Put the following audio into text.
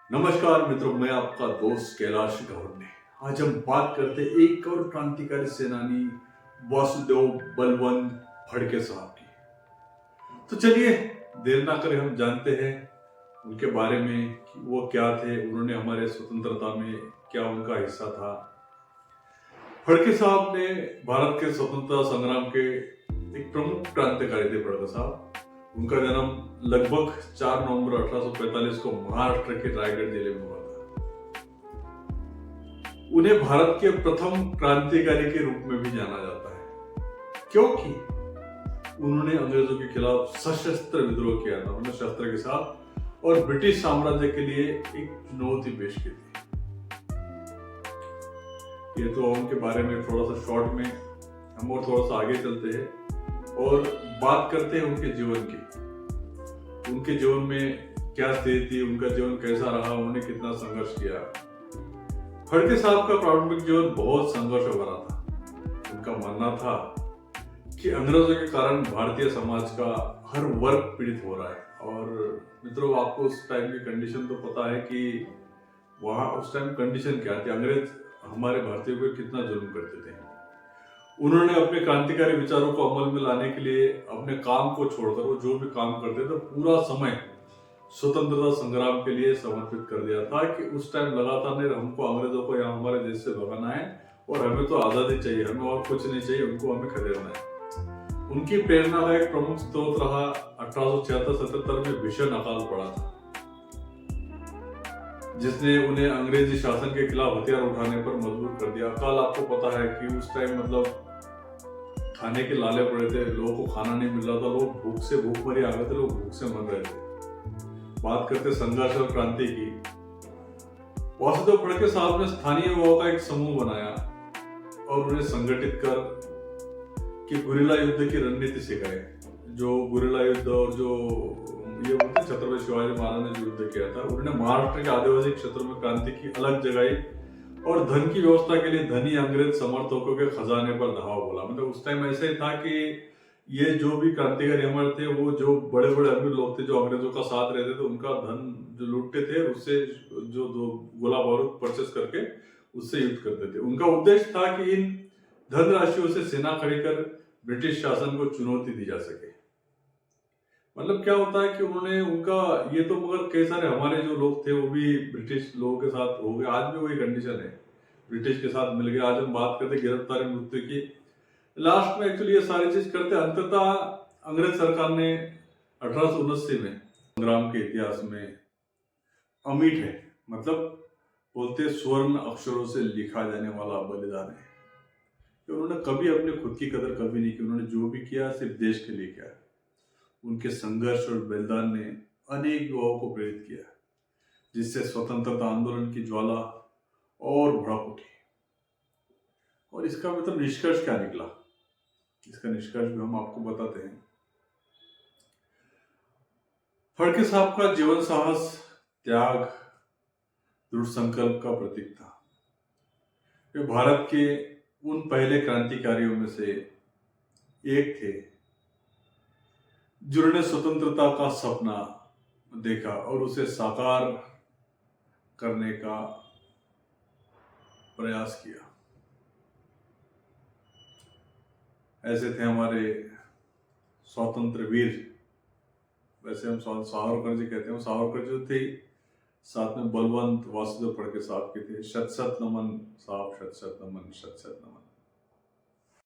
नमस्कार मित्रों, मैं आपका दोस्त कैलाश गौरने। आज हम बात करते हैं एक और क्रांतिकारी सेनानी वासुदेव बलवंत फड़के साहब की। तो चलिए देर ना करें, हम जानते हैं उनके बारे में कि वो क्या थे, उन्होंने हमारे स्वतंत्रता में क्या उनका हिस्सा था। फड़के साहब ने भारत के स्वतंत्रता संग्राम के एक प्रमुख क्रांतिकारी थे। फड़के साहब, उनका जन्म लगभग 4 नवंबर 1845 को महाराष्ट्र के रायगढ़ जिले में हुआ था। उन्हें भारत के प्रथम क्रांतिकारी के रूप में भी जाना जाता है, क्योंकि उन्होंने अंग्रेजों के खिलाफ सशस्त्र विद्रोह किया था, उन्होंने शस्त्र के साथ, और ब्रिटिश साम्राज्य के लिए एक चुनौती पेश की थी। ये तो उनके बारे में थोड़ा सा शॉर्ट में, हम और थोड़ा सा आगे चलते हैं और बात करते हैं उनके जीवन की। उनके जीवन में क्या स्थिति थी, उनका जीवन कैसा रहा, उन्होंने कितना संघर्ष किया। फड़के साहब का प्रारंभिक जीवन बहुत संघर्ष भरा था। उनका मानना था कि अंग्रेजों के कारण भारतीय समाज का हर वर्ग पीड़ित हो रहा है। और मित्रों, आपको उस टाइम की कंडीशन तो पता है कि वहां उस टाइम कंडीशन क्या थी, अंग्रेज हमारे भारतीयों पर कितना जुल्म करते थे। उन्होंने अपने क्रांतिकारी विचारों को अमल में लाने के लिए अपने काम को छोड़कर, वो जो भी काम करते थे, पूरा समय स्वतंत्रता संग्राम के लिए समर्पित कर दिया था कि उस टाइम लगातार नहीं, हमको अंग्रेजों को यहाँ हमारे देश से भगाना है और हमें तो आजादी चाहिए, हमें और कुछ नहीं चाहिए, उनको हमें खदेड़ना है। उनकी प्रेरणा का एक प्रमुख स्रोत रहा 1876-77 में भीषण अकाल पड़ा था, जिसने उन्हें अंग्रेजी शासन के खिलाफ हथियार उठाने पर मजबूर कर दिया। अकाल आपको पता है कि उस टाइम मतलब खाने के लाले पड़े थे, लोगों को खाना नहीं मिल रहा था, लोग भूखमरी आ गए थे, लोग भूख से मर रहे थे। बात करते संघर्ष और क्रांति की। वासुदेव फड़के साहब ने स्थानीय युवाओं का एक समूह बनाया और उन्हें संगठित कर कि गुरिल्ला युद्ध की रणनीति सिखाई। जो गुरिल्ला युद्ध और जो ये बोलते छत्रपति शिवाजी महाराज ने जो युद्ध किया था, उन्होंने महाराष्ट्र के आदिवासी क्षेत्रों में क्रांति की अलग जगाई और धन की व्यवस्था के लिए धनी अंग्रेज समर्थकों के खजाने पर धावा बोला। मतलब उस टाइम ऐसे ही था कि ये जो भी क्रांतिकारी हमारे थे, वो जो बड़े बड़े अमीर लोग थे जो अंग्रेजों का साथ रहते थे, उनका धन जो लूटते थे, उससे जो दो गोला बारूद परचेस करके उससे युद्ध करते थे। उनका उद्देश्य था कि इन धन राशियों से सेना खड़ी कर ब्रिटिश शासन को चुनौती दी जा सके। मतलब क्या होता है कि उन्होंने उनका ये तो, मगर कई सारे हमारे जो लोग थे वो भी ब्रिटिश लोगों के साथ हो गए। आज भी वही कंडीशन है, ब्रिटिश के साथ मिल गए। आज हम बात करते गिरफ्तारी मृत्यु की, लास्ट में एक्चुअली ये सारी चीज करते अंततः अंग्रेज सरकार ने 1879 में संग्राम के इतिहास में अमिट है, मतलब बोलते स्वर्ण अक्षरों से लिखा जाने वाला बलिदान है कि उन्होंने कभी अपने खुद की कदर कभी नहीं की। उन्होंने जो भी किया सिर्फ देश के लिए किया। उनके संघर्ष और बलिदान ने अनेक युवाओं को प्रेरित किया, जिससे स्वतंत्रता आंदोलन की ज्वाला और भड़क उठी। और इसका मतलब निष्कर्ष क्या निकला, इसका निष्कर्ष भी हम आपको बताते हैं। फड़के साहब का जीवन साहस, त्याग, दृढ़ संकल्प का प्रतीक था। वे भारत के उन पहले क्रांतिकारियों में से एक थे जिन्होंने स्वतंत्रता का सपना देखा और उसे साकार करने का प्रयास किया। ऐसे थे हमारे स्वतंत्र वीर, वैसे हम सावरकर जी कहते हैं, सावरकर जो थे, साथ में बलवंत वासुदेव फड़के साहब के थे। शत शत नमन साहब, शत शत नमन, शत शत नमन।